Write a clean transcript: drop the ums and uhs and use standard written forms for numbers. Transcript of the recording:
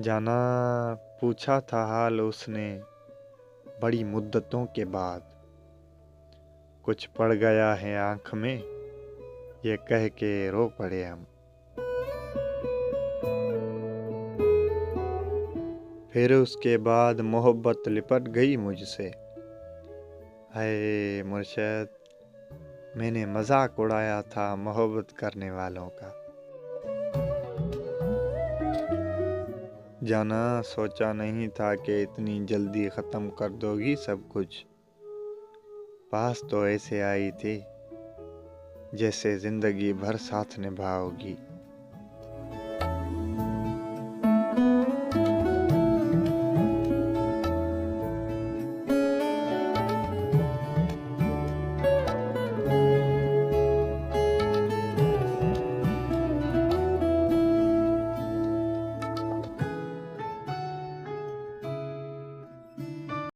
जाना पूछा था हाल उसने बड़ी मुद्दतों के बाद। कुछ पड़ गया है आँख में ये कह के रो पड़े हम। फिर उसके बाद मोहब्बत लिपट गई मुझसे। हाय मुर्शद, मैंने मजाक उड़ाया था मोहब्बत करने वालों का। जाना सोचा नहीं था कि इतनी जल्दी ख़त्म कर दोगी सब कुछ। पास तो ऐसे आई थी जैसे ज़िंदगी भर साथ निभाओगी।